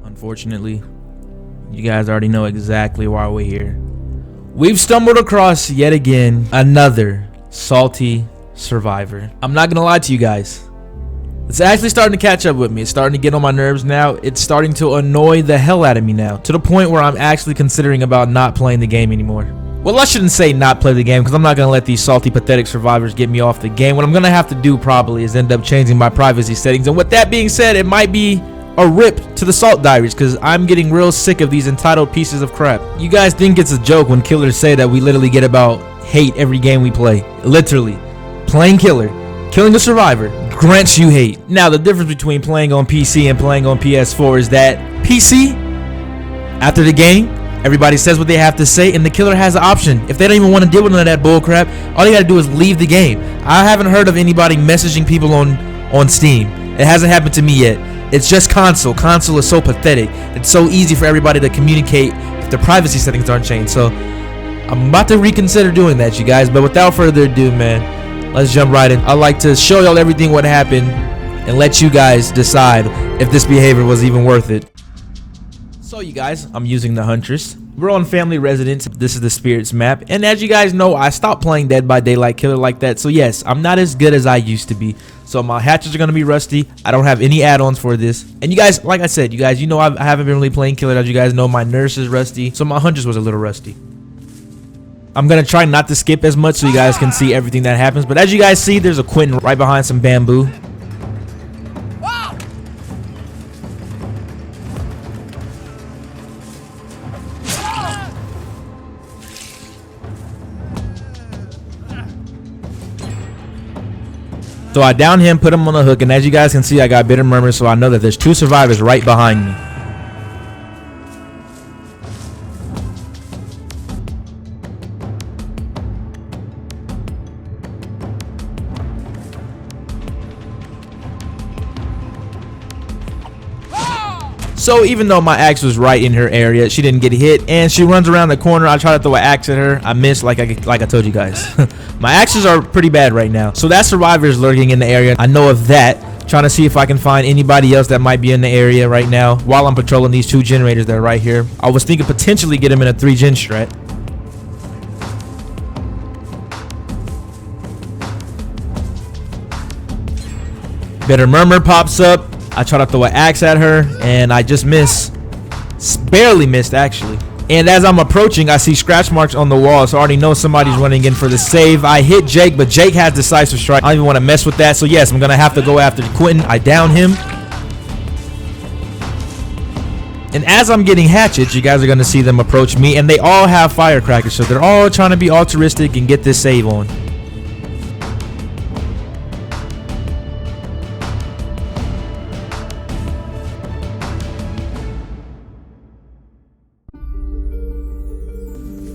Unfortunately, you guys already know exactly why we're here. We've stumbled across yet again another salty survivor. I'm not gonna lie to you guys. It's actually starting to catch up with me. It's starting to get on my nerves now. It's starting to annoy the hell out of me now, to the point where I'm actually considering about not playing the game anymore. Well, I shouldn't say not play the game, because I'm not gonna let these salty, pathetic survivors get me off the game. What I'm gonna have to do probably is end up changing my privacy settings. And with that being said, it might be a rip to the Salt Diaries, because I'm getting real sick of these entitled pieces of crap. You guys think it's a joke when killers say that we literally get about hate every game we play. Literally, playing killer, killing a survivor, grants you hate. Now, the difference between playing on PC and playing on PS4 is that PC, after the game, everybody says what they have to say, and the killer has an option. If they don't even want to deal with none of that bull crap, all they gotta do is leave the game. I haven't heard of anybody messaging people on Steam. It hasn't happened to me yet. It's just console. Console is so pathetic. It's so easy for everybody to communicate if the privacy settings aren't changed. So I'm about to reconsider doing that, you guys. But without further ado, man, let's jump right in. I'd like to show y'all everything what happened and let you guys decide if this behavior was even worth it. So you guys, I'm using the Huntress. We're on family residence. This is the spirits map, and as you guys know, I stopped playing Dead by Daylight killer like that. So yes, I'm not as good as I used to be. So my hatches are gonna be rusty. I don't have any add-ons for this. And you guys, like I said, you guys, you know I haven't been really playing killer. As you guys know, my nurse is rusty, so my Huntress was a little rusty. I'm gonna try not to skip as much so you guys can see everything that happens. But as you guys see, there's a Quentin right behind some bamboo. So I down him, put him on the hook, and as you guys can see, I got bitter murmur, so I know that there's two survivors right behind me. So even though my axe was right in her area, she didn't get hit, and she runs around the corner. I try to throw an axe at her. I missed, like I told you guys. My axes are pretty bad right now. So that survivor is lurking in the area. I know of that. Trying to see if I can find anybody else that might be in the area right now while I'm patrolling these two generators that are right here. I was thinking potentially get them in a 3-gen strat. Bitter murmur pops up. I try to throw an axe at her, and I just miss. Barely missed, actually. And as I'm approaching, I see scratch marks on the wall, so I already know somebody's running in for the save. I hit Jake, but Jake has decisive strike. I don't even want to mess with that, so yes, I'm going to have to go after Quentin. I down him. And as I'm getting hatchets, you guys are going to see them approach me, and they all have firecrackers, so they're all trying to be altruistic and get this save on.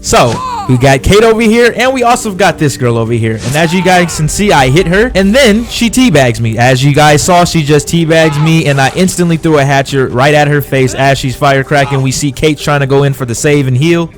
So we got Kate over here, and we also got this girl over here, and as you guys can see, I hit her, and then she teabags me. As you guys saw, she just teabags me, and I instantly threw a hatchet right at her face as she's firecracking. We see Kate trying to go in for the save and heal.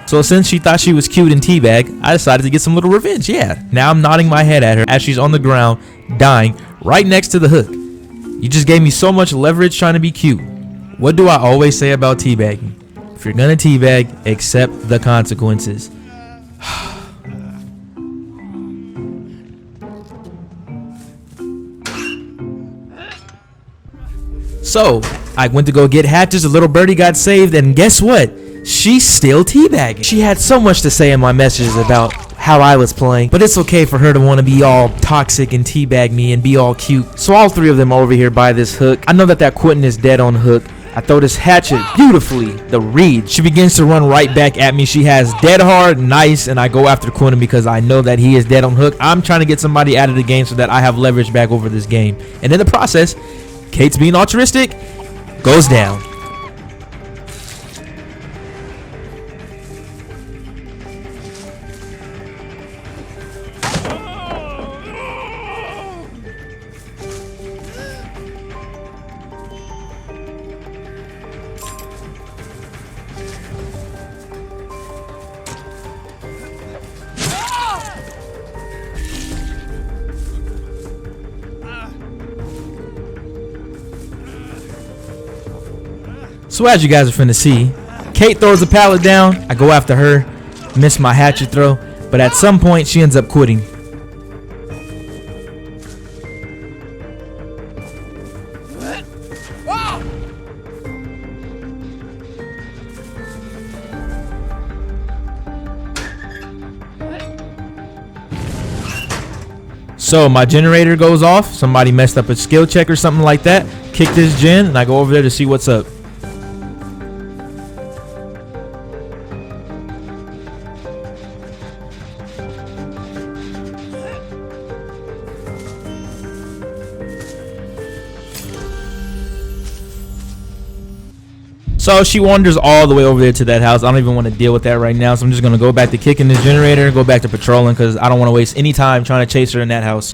So since she thought she was cute and teabag, I decided to get some little revenge. Yeah, now I'm nodding my head at her as she's on the ground, dying, right next to the hook. You just gave me so much leverage trying to be cute. What do I always say about teabagging? If you're gonna teabag, accept the consequences. So I went to go get hatches, a little birdie got saved, and guess what? She's still teabagging. She had so much to say in my messages about how I was playing, but it's okay for her to want to be all toxic and teabag me and be all cute. So all three of them are over here by this hook. I know that Quentin is dead on hook. I throw this hatchet beautifully, the reed. She begins to run right back at me. She has dead hard, nice, and I go after Quentin because I know that he is dead on hook. I'm trying to get somebody out of the game so that I have leverage back over this game. And in the process, Kate's being altruistic, goes down. So as you guys are finna see, Kate throws a pallet down. I go after her, miss my hatchet throw, but at some point she ends up quitting. So my generator goes off. Somebody messed up a skill check or something like that. Kick this gen, and I go over there to see what's up. So she wanders all the way over there to that house. I don't even want to deal with that right now. So I'm just going to go back to kicking this generator, go back to patrolling, because I don't want to waste any time trying to chase her in that house.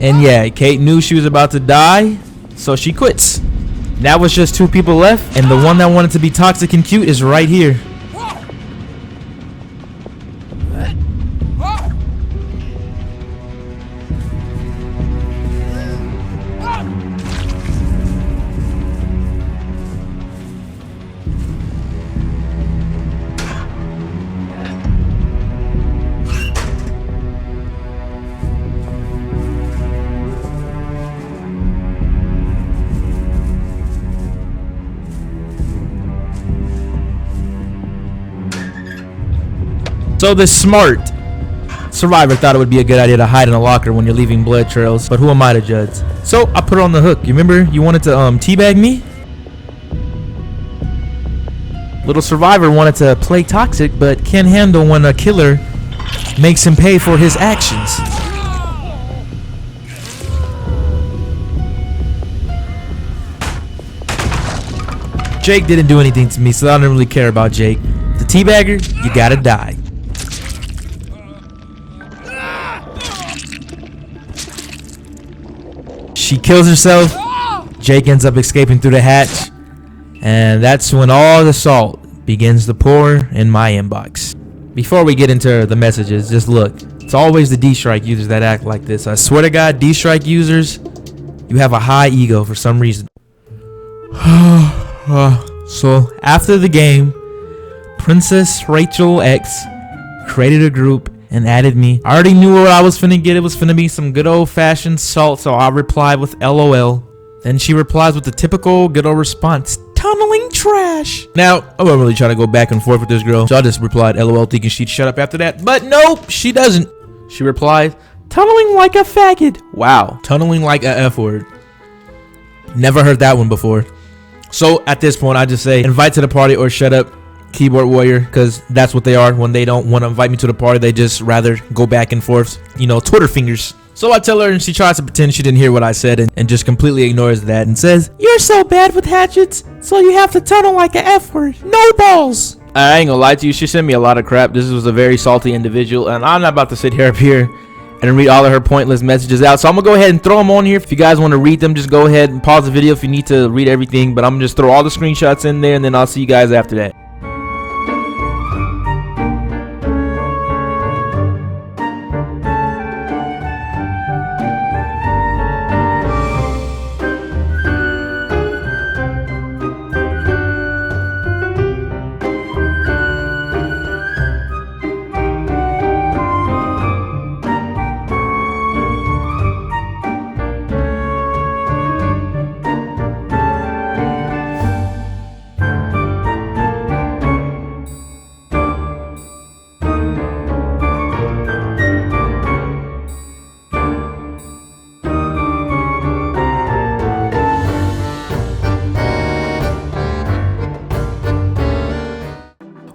And yeah, Kate knew she was about to die, so she quits. Now it's just 2 people left, and the one that wanted to be toxic and cute is right here. So the smart survivor thought it would be a good idea to hide in a locker when you're leaving blood trails, but who am I to judge? So I put her on the hook. You remember you wanted to teabag me? Little survivor wanted to play toxic, but can't handle when a killer makes him pay for his actions. Jake didn't do anything to me, so I don't really care about Jake. The teabagger, you gotta die. She kills herself. Jake ends up escaping through the hatch, and that's when all the salt begins to pour in my inbox. Before we get into the messages, just look. It's always the D-Strike users that act like this. I swear to God, D-Strike users, you have a high ego for some reason. So after the game, Princess Rachel X created a group and added me. I already knew what I was finna get. It was finna be some good old-fashioned salt, so I replied with LOL. Then she replies with the typical good old response, tunneling trash. Now, I wasn't really trying to go back and forth with this girl, so I just replied LOL thinking she'd shut up after that. But nope, she doesn't. She replied, tunneling like a faggot. Wow, tunneling like a F word. Never heard that one before. So at this point, I just say, invite to the party or shut up, keyboard warrior, because that's what they are. When they don't want to invite me to the party, they just rather go back and forth, you know, Twitter fingers. So I tell her, and she tries to pretend she didn't hear what I said, and just completely ignores that and says, you're so bad with hatchets, so you have to tunnel like a F word. No balls. I ain't gonna lie to you, she sent me a lot of crap. This was a very salty individual, and I'm not about to sit here up here and read all of her pointless messages out. So I'm gonna go ahead and throw them on here. If you guys want to read them, just go ahead and pause the video if you need to read everything, but I'm gonna just throw all the screenshots in there, and then I'll see you guys after that.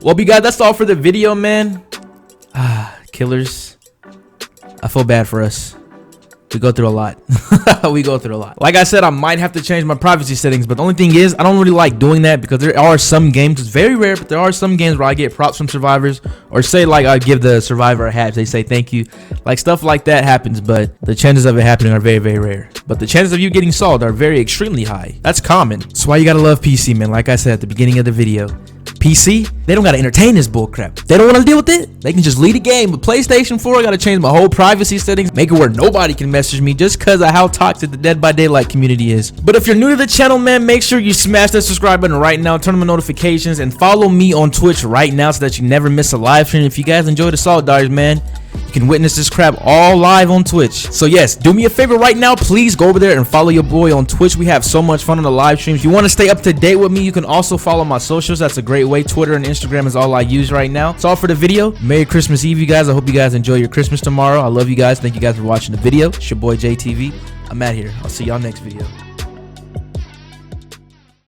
Well, you guys, that's all for the video, man. Killers, I feel bad for us. We go through a lot. We go through a lot. Like I said, I might have to change my privacy settings, but the only thing is I don't really like doing that because there are some games, it's very rare, but there are some games where I get props from survivors, or say like I give the survivor a hat, they say thank you. Like stuff like that happens, but the chances of it happening are very, very rare. But the chances of you getting salt are very extremely high. That's common. That's why you gotta love PC, man. Like I said at the beginning of the video, PC, they don't gotta entertain this bullcrap. They don't want to deal with it. They can just lead a game. But PlayStation 4, I gotta change my whole privacy settings, make it where nobody can message me just because of how toxic the Dead by Daylight community is. But if you're new to the channel, man, make sure you smash that subscribe button right now, turn on the notifications, and follow me on Twitch right now so that you never miss a live stream. If you guys enjoy the Salt Diaries, man, you can witness this crap all live on Twitch. So yes, do me a favor right now, please go over there and follow your boy on Twitch. We have so much fun on the live streams. If you want to stay up to date with me, you can also follow my socials. That's a great way. Twitter and Instagram is all I use right now. That's all for the video. Merry Christmas Eve, you guys. I hope you guys enjoy your Christmas tomorrow. I love you guys. Thank you guys for watching the video. It's your boy JTV. I'm out here. I'll see y'all next video.